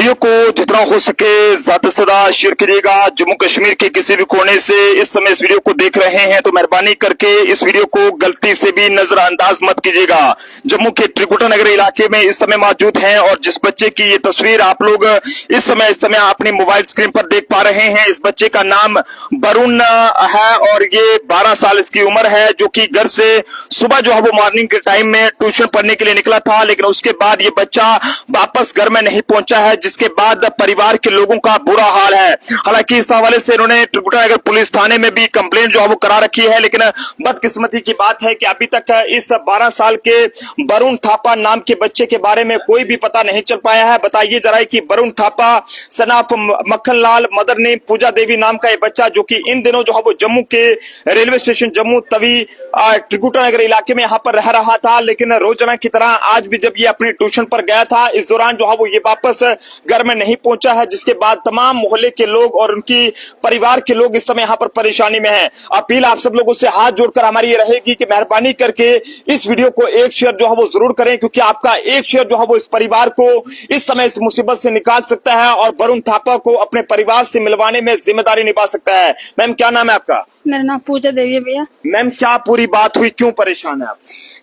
Video को जितना हो सके ज्यादा से ज्यादा शेयर कीजिएगा। जम्मू कश्मीर के किसी भी कोने से इस समय इस वीडियो को देख रहे हैं तो मेहरबानी करके इस वीडियो को गलती से भी नजरअंदाज मत कीजिएगा। जम्मू के त्रिकुटा नगर इलाके में इस समय मौजूद हैं और जिस बच्चे की ये तस्वीर आप लोग इस समय अपनी मोबाइल स्क्रीन पर देख पा रहे हैं, इस बच्चे का नाम वरुण है और ये 12 साल इसकी उम्र है, जो कि घर से सुबह जो है वो मॉर्निंग के टाइम में ट्यूशन पढ़ने के लिए निकला था, लेकिन उसके बाद ये बच्चा वापस घर में नहीं पहुंचा है, जिसके बाद परिवार के लोगों का बुरा हाल है। हालांकि इस हवाले से इन्होंने त्रिकुटा नगर पुलिस थाने में भी कंप्लेंट जो है वो करा रखी है, लेकिन बदकिस्मती की बात है कि अभी तक इस 12 साल के वरुण थापा नाम के बच्चे के बारे में कोई भी पता नहीं चल पाया है। बताइए जरा कि वरुण थापा सनाफ मक्खनलाल मदर ने पूजा देवी नाम का ये बच्चा, जो कि इन दिनों जो है वो जम्मू के रेलवे स्टेशन जम्मू तवी त्रिकुटा नगर इलाके में यहाँ पर रह रहा था, लेकिन रोजाना की तरह आज भी जब ये अपने ट्यूशन पर गया था, इस दौरान जो है वो ये वापस घर में नहीं पहुंचा है, जिसके बाद तमाम मोहल्ले के लोग और उनकी परिवार के लोग इस समय यहाँ पर परेशानी में हैं। अपील आप सब लोगों से हाथ जोड़कर हमारी ये रहेगी कि मेहरबानी करके इस वीडियो को एक शेयर जो है वो जरूर करें, क्योंकि आपका एक शेयर जो है वो इस परिवार को इस समय इस मुसीबत से निकाल सकता है और वरुण थापा को अपने परिवार से मिलवाने में जिम्मेदारी निभा सकता है। मैम क्या नाम है आपका? मेरा नाम पूजा देवी है भैया। मैम क्या पूरी बात हुई, क्यों परेशान है आप?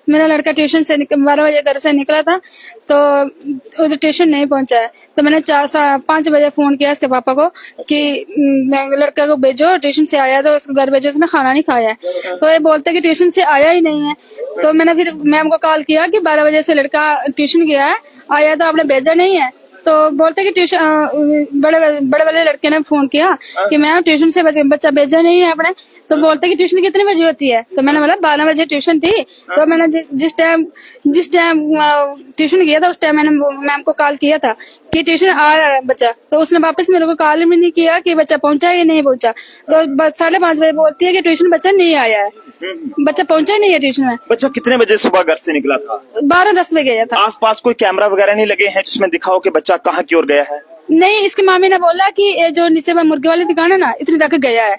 मेरा लड़का ट्यूशन से 12 बजे घर से निकला था तो उधर ट्यूशन नहीं पहुंचा है, तो मैंने 5 बजे फोन किया इसके पापा को कि लड़का को भेजो, ट्यूशन से आया तो उसको घर भेजो, उसने खाना नहीं खाया है। तो ये बोलते कि ट्यूशन से आया ही नहीं है। तो मैंने फिर मैम को कॉल किया कि 12 बजे से लड़का ट्यूशन गया है, आया तो आपने भेजा नहीं है। तो बोलते कि ट्यूशन बड़े वाले लड़के ने फोन किया कि मैम ट्यूशन से बच्चा भेजा नहीं है आपने। तो बोलते कि ट्यूशन कितने बजे होती है? तो मैंने बोला 12 बजे ट्यूशन थी। तो मैंने जिस टाइम ट्यूशन गया था उस टाइम मैंने मैम को कॉल किया था कि ट्यूशन आ रहा है बच्चा, तो उसने वापस मेरे को कॉल भी नहीं किया कि बच्चा पहुंचा या नहीं पहुंचा। तो 5:30 बजे बोलती है कि ट्यूशन बच्चा नहीं आया है, बच्चा पहुंचा ही नहीं है ट्यूशन में। बच्चा कितने बजे सुबह घर से निकला था? 12-10 बजे गया था। आसपास कोई कैमरा वगैरह नहीं लगे हैं जिसमें दिखाओ कि बच्चा कहाँ की ओर गया है? नहीं, इसके मामी ने बोला कि ये जो नीचे में मुर्गे वाली दुकान है ना, इतनी तक गया है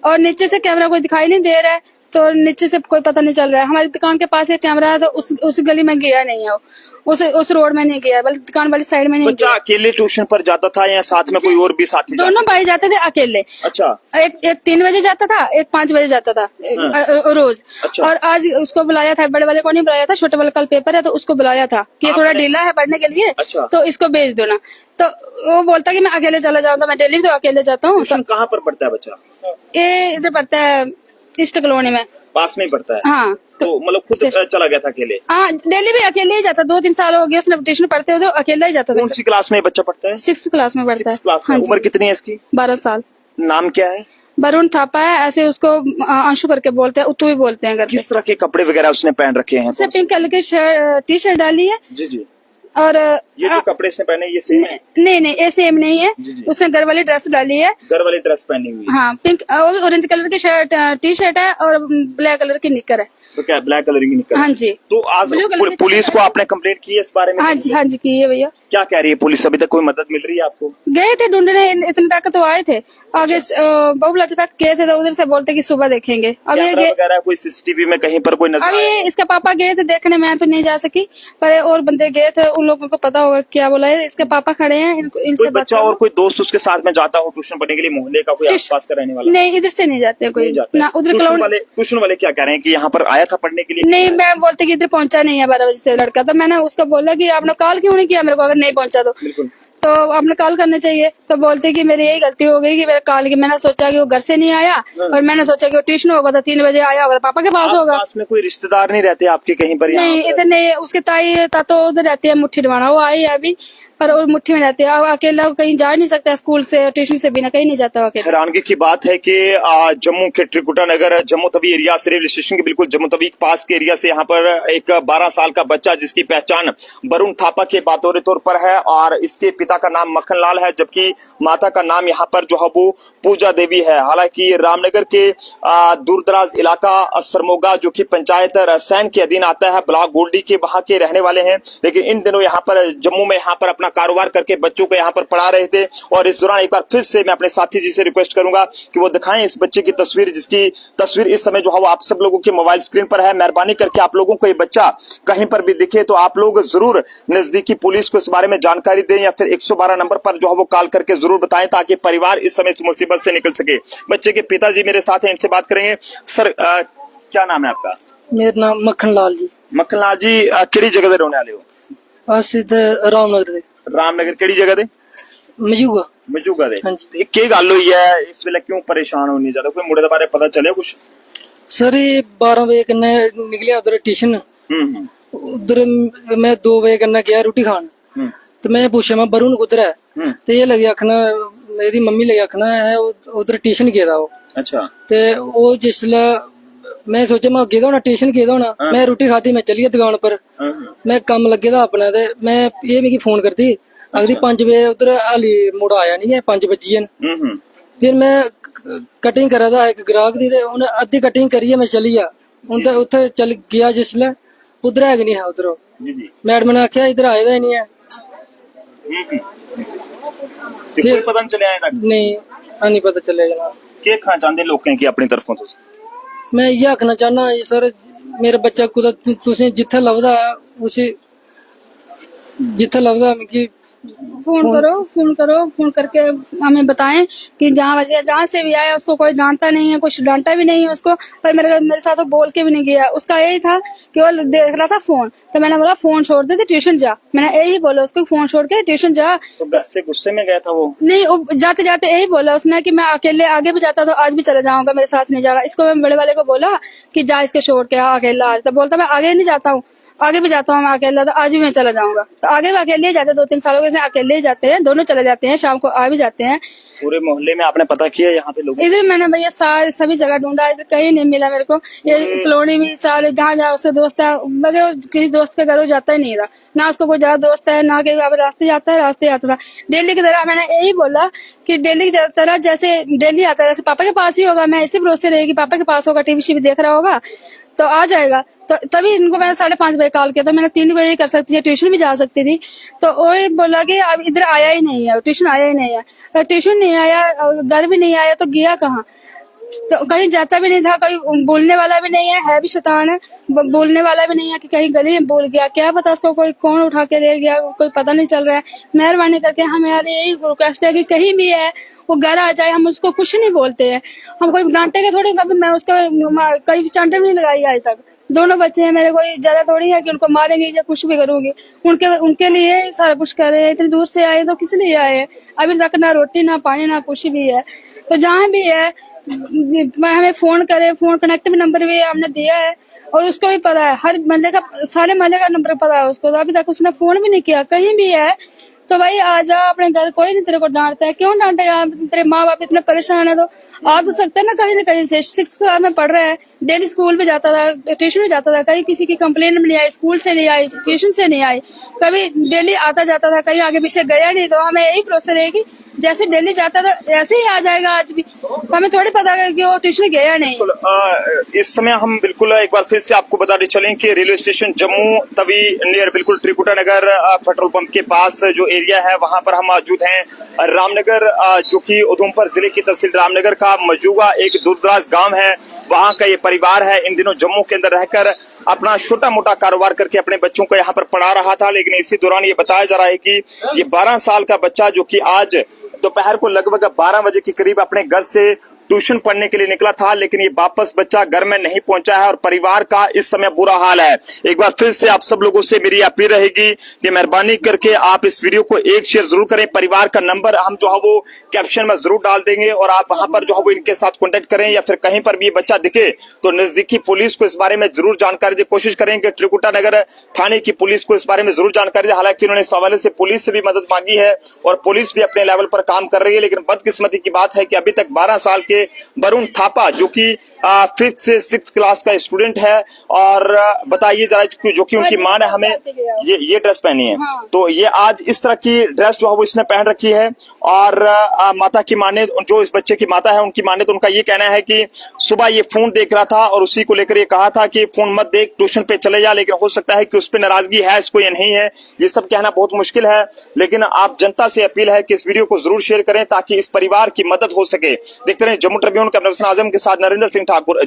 और नीचे से कैमरा कोई दिखाई नहीं दे रहा है, तो नीचे से कोई पता नहीं चल रहा है। हमारी दुकान के पास एक कैमरा है, तो उस गली में गया नहीं है, उस रोड में नहीं गया, बल्कि दुकान वाली साइड में नहीं बच्चा गया। अकेले ट्यूशन पर जाता था या साथ में कोई और भी साथ में? दोनों भाई जाते थे अकेले। अच्छा। एक 3 बजे जाता था, एक 5 बजे जाता था रोज। अच्छा। और आज उसको बुलाया था, बड़े वाले को नहीं बुलाया था, छोटे वाले कल पेपर है तो उसको बुलाया था कि ये थोड़ा ढीला है पढ़ने के लिए। अच्छा। तो इसको भेज दो ना। तो वो बोलता कि मैं अकेले चला जाऊंगा, मैं डेली तो अकेले जाता हूँ। ट्यूशन कहाँ पर पढ़ता है बच्चा? ये इधर पढ़ता है ईस्ट कॉलोनी में, पास में ही पढ़ता है। हाँ। तो मतलब खुद चला गया था अकेले? हाँ, डेली भी अकेले ही जाता, 2-3 साल हो गए उसने ट्यूशन पढ़ते हुए, तो अकेला ही जाता था। कौन सी क्लास में बच्चा पढ़ता है? 6th क्लास में पढ़ता है। 6th क्लास में। उम्र कितनी है इसकी? 12 साल। नाम क्या है? वरुण थापा है, ऐसे उसको अंशु करके बोलते हैं, उतू ही बोलते हैं घर पे। किस तरह के कपड़े वगैरह उसने पहन रखे हैं? उसने पिंक कलर की टी शर्ट डाली है। जी जी। और ये जो कपड़े इसने पहने ये सेम है? नहीं, ये सेम नहीं है। जी। उसने घर वाली ड्रेस डाली है। घर वाली ड्रेस पहनी हुई है? हाँ, पिंक ऑरेंज कलर की टी शर्ट है और ब्लैक कलर की निकर है। तो क्या ब्लैक कलर की निकल? हाँ जी। तो आज पुलिस को आपने कंप्लेंट की है इस बारे में? हाँ जी की है भैया। क्या कह रही है पुलिस? अभी तक कोई मदद मिल रही है आपको? गए थे ढूंढने, इतने तक तो आए थे, आगे बहुबलाचा तक गए थे, तो उधर से बोलते कि सुबह देखेंगे। अभी वगैरह कोई सीसीटीवी में कहीं पर कोई नजर? अभी इसके पापा गए थे देखने, मैं तो नहीं जा सकी, पर और बंदे गए थे, उन लोगों को पता होगा क्या बोला है। इसके पापा खड़े हैं, इनसे बच्चा और कोई दोस्त उसके साथ में जाता हो ट्यूशन पढ़ने के लिए, मोहल्ले का कोई आसपास का रहने वाला? नहीं, इधर से नहीं जाते कोई ना। उधर ट्यूशन वाले क्या कह रहे हैं कि यहाँ पर आया था पढ़ने के लिए? नहीं, मैं बोलते कि इधर पहुंचा नहीं है 12 बजे से लड़का। तो मैंने उसको बोला कि आपने कॉल क्यों नहीं किया मेरे को, अगर नहीं पहुंचा तो आपने कॉल करना चाहिए। तो बोलते कि मेरी यही गलती हो गई कि मेरा कॉल की, मैंने सोचा कि वो घर से नहीं आया और मैंने सोचा कि वो ट्यूशन होगा तो 3 बजे आया होगा, पापा के पास होगा। पास में कोई रिश्तेदार नहीं रहते आपके कहीं पर? नहीं, इधर नहीं। उसके ताई तातो उधर रहती है, मुट्ठी डवाना, वो आई है अभी, पर वो मुट्ठी में रहती है। अकेला कहीं जा नहीं सकता, स्कूल से ट्यूशन से बिना कहीं नहीं जाता अकेला। हैरानगी की बात है कि जम्मू के त्रिकुटा नगर जम्मू तवी एरिया से, रेलवे स्टेशन के बिल्कुल जम्मू तवी के पास के एरिया से यहाँ पर एक 12 साल का बच्चा, जिसकी पहचान वरुण थापा के बतौर तौर पर है और इसके पिता का नाम मक्खनलाल है, जबकि माता का नाम यहाँ पर जो है वो पूजा देवी है। हालांकि रामनगर के दूरदराज इलाका सरमोगा, जो कि पंचायत रसैन के अधीन आता है, ब्लॉक गोल्डी के वहां के रहने वाले हैं, लेकिन इन दिनों यहाँ पर जम्मू में यहाँ पर अपना कारोबार करके बच्चों को यहाँ पर पढ़ा रहे थे। और इस दौरान एक बार फिर से मैं अपने साथी जी से रिक्वेस्ट करूंगा कि वो दिखाएं इस बच्चे की तस्वीर, जिसकी तस्वीर इस समय जो है वो आप सब लोगों के मोबाइल स्क्रीन पर है। मेहरबानी करके आप लोगों को ये बच्चा कहीं पर भी दिखे तो आप लोग जरूर नजदीकी पुलिस को इस बारे में जानकारी दें या फिर 112 नंबर पर जो है वो कॉल करके जरूर बताएं, ताकि परिवार इस समय इस मुसीबत से निकल सके। बच्चे के पिताजी मेरे साथ हैं, इनसे बात करेंगे। सर क्या नाम है आपका? मेरा नाम मक्खन लाल जी। मक्खन लाल जी केड़ी जगह दे रहने वाले हो? अस इधर रामनगर दे। रामनगर केड़ी जगह दे? मजूगा। मजूगा दे। हाँ जी। ते की गल हुई है इस वेले, क्यों परेशान होनी ज्यादा? कोई मुंडे दे बारे पता चले कुछ? सर ये 12 बजे कन्ने निकलिया उधर ट्यूशन। उधर मैं 2 बजे कन्ने गया रोटी खान। तो मैं पूछा मैं वरुण कुधर है? तो ये लगे आखना मेरी मम्मी लगे आखना है उधर ट्यूशन गया था वो। अच्छा। ते वो जिसले मैं सोचा मैं गेदा होना ट्यूशन गेदा होना। मैं रोटी खाती मैं चली दुकान पर। मैं कम लगे था अपना ते मैं ये मिगी फोन करती अगली 5 बजे उधर हाली मुड़ा आया नहीं है 5 बजे। फिर मैं कटिंग करा था एक ग्राहक दी, उन्हें अद्धी कटिंग करिए मैं चली गया उनते उत्थे चल गया जिसले उधर है नहीं है उधर। मैडम ने आख्या इधर आए ही नहीं है। फिर पता नहीं चले नहीं पता चलेगा। क्या खाना चाहते लोगों की अपनी तरफों? मैं ये आखना चाहना सर मेरा बच्चा कुदा तुसी जिथे लभदा उसी जिथे लभदा मिगी फोन करो फोन करके हमें बताएं कि जहाँ से भी आया उसको कोई डांटता नहीं है, कुछ डांटा भी नहीं है उसको। पर मेरे साथ वो बोल के भी नहीं गया। उसका यही था कि वो देख रहा था फोन, तो मैंने बोला फोन छोड़ दे ट्यूशन जा। मैंने यही बोला उसको फोन छोड़ के ट्यूशन जा। तो बस से गुस्से में गया था वो? नहीं, वो जाते जाते यही बोला उसने कि मैं अकेले आगे भी जाता तो आज भी चले जाऊंगा, मेरे साथ नहीं जा रहा। इसको मैं बड़े वाले को बोला कि जा इसके छोड़ के अकेला आज। तो बोलता मैं आगे नहीं जाता हूँ, आगे भी जाता हूँ मैं अकेला, तो आज भी मैं चला जाऊंगा। तो आगे भी अकेले ही जाते 2-3 सालों के अकेले ही जाते हैं, दोनों चले जाते हैं, शाम को आ भी जाते हैं। पूरे मोहल्ले में आपने पता किया यहाँ पे लोग? इधर मैंने भैया सारे सभी जगह ढूंढा, इधर कहीं नहीं मिला मेरे को। ये कॉलोनी में सारे जहाँ जहाँ उससे दोस्त है मगर किसी दोस्त के घर जाता ही नहीं रहा, ना उसको कोई ज्यादा दोस्त है ना कि रास्ते जाता है। रास्ते आता था डेली की तरह। मैंने यही बोला कि डेली की तरह जैसे डेली आता है जैसे पापा के पास ही होगा, मैं इसी भरोसे रहेगी पापा के पास होगा, टीवी शीवी देख रहा होगा तो आ जाएगा। तो तभी इनको मैंने 5:30 बजे कॉल किया। तो मैंने 3 बजे कर सकती है, ट्यूशन भी जा सकती थी। तो वो बोला कि अब इधर आया ही नहीं है, ट्यूशन आया ही नहीं है। ट्यूशन नहीं आया, घर भी नहीं आया, तो गया कहाँ? तो कहीं जाता भी नहीं था, कहीं बोलने वाला भी नहीं है भी शैतान है, बोलने वाला भी नहीं है कि कहीं गली में बोल गया, क्या पता उसको कोई कौन उठा के ले गया, कोई पता नहीं चल रहा है। मेहरबानी करके हम यार यही रिक्वेस्ट है कि कहीं भी है वो घर आ जाए, हम उसको कुछ नहीं बोलते हैं, हम कोई डांटेंगे थोड़ी। कभी मैं उसका कहीं चांटे भी नहीं लगाई आज तक। दोनों बच्चे हैं मेरे, कोई ज्यादा थोड़ी है कि उनको मारेंगे या कुछ भी करूंगी। उनके लिए सारा कुछ कर रहे हैं। इतनी दूर से आए तो किस लिए आए? अभी तक ना रोटी ना पानी ना कुछ भी है। तो जहाँ भी है हमें फोन करे, फोन कनेक्टिव नंबर भी हमने दिया है और उसको भी पता है, हर महल्ले का सारे महल्ले का नंबर पता है उसको। तो अभी तक उसने फोन भी नहीं किया। कहीं भी है तो भाई आ जा अपने घर, कोई नहीं तेरे को डांटता है। क्यों डांटेगा? तेरे माँ बाप इतने परेशान है तो आ तो सकता है ना कहीं से। 6th क्लास में पढ़ रहा है, डेली स्कूल भी जाता था, ट्यूशन भी जाता था, कहीं किसी की कंप्लेन भी नहीं आई, स्कूल से नहीं आई, ट्यूशन से नहीं आई, कभी डेली आता जाता था, कहीं आगे पीछे गया नहीं। तो हमें यही भरोसा रहेगी जैसे डेली जाता था ऐसे ही आ जाएगा आज भी। तो हमें थोड़ी पता है कि वो ट्यूशन गया नहीं। इस समय हम बिल्कुल एक बार फिर से आपको बताते चलें कि railway station Jammu Tawi near बिल्कुल त्रिकुटा नगर पेट्रोल पंप के पास जो एरिया है वहां पर हम मौजूद हैं। रामनगर जो कि उधमपुर जिले की तहसील रामनगर का मजूगा एक दूरदराज गांव है, वहां का ये परिवार है। इन दिनों जम्मू के अंदर रहकर अपना छोटा मोटा कारोबार करके अपने बच्चों को यहाँ पर पढ़ा रहा था, लेकिन इसी दौरान ये बताया जा रहा है कि ये 12 साल का बच्चा जो कि आज दोपहर को लगभग 12 बजे के करीब अपने घर से ट्यूशन पढ़ने के लिए निकला था, लेकिन ये वापस बच्चा घर में नहीं पहुंचा है और परिवार का इस समय बुरा हाल है। एक बार फिर से आप सब लोगों से मेरी अपील रहेगी कि मेहरबानी करके आप इस वीडियो को एक शेयर जरूर करें। परिवार का नंबर हम जो है वो कैप्शन में जरूर डाल देंगे और आप वहां पर जो है वो इनके साथ कॉन्टेक्ट करें, या फिर कहीं पर भी ये बच्चा दिखे तो नजदीकी पुलिस को इस बारे में जरूर जानकारी देने की कोशिश करेंगे। त्रिकुटा नगर थाने की पुलिस को इस बारे में जरूर जानकारी दे। हालांकि उन्होंने इस हवाले से पुलिस से भी मदद मांगी है और पुलिस भी अपने लेवल पर काम कर रही है, लेकिन बदकिस्मती की बात है कि अभी तक 12 साल के वरुण थापा, जो कि 5th से 6th क्लास का स्टूडेंट है। और बताइए जरा, जो कि उनकी मां ने हमें ये ड्रेस पहनी है, हाँ। तो ये आज इस तरह की ड्रेस जो है वो इसने पहन रखी है। और माता की मां ने, जो इस बच्चे की माता है उनकी मां ने, तो उनका ये कहना है कि सुबह ये फोन देख रहा था और उसी को लेकर ये कहा था कि फोन मत देख, ट्यूशन पे चले जा, लेकिन हो सकता है कि उस पर नाराजगी है इसको या नहीं है, ये सब कहना बहुत मुश्किल है। लेकिन आप जनता से अपील है कि इस वीडियो को जरूर शेयर करें ताकि इस परिवार की मदद हो सके। देखते रहे जम्मू ट्रिब्यून, कैमरा पर्सन आजम के साथ नरेंद्र सिंह ठाकुर।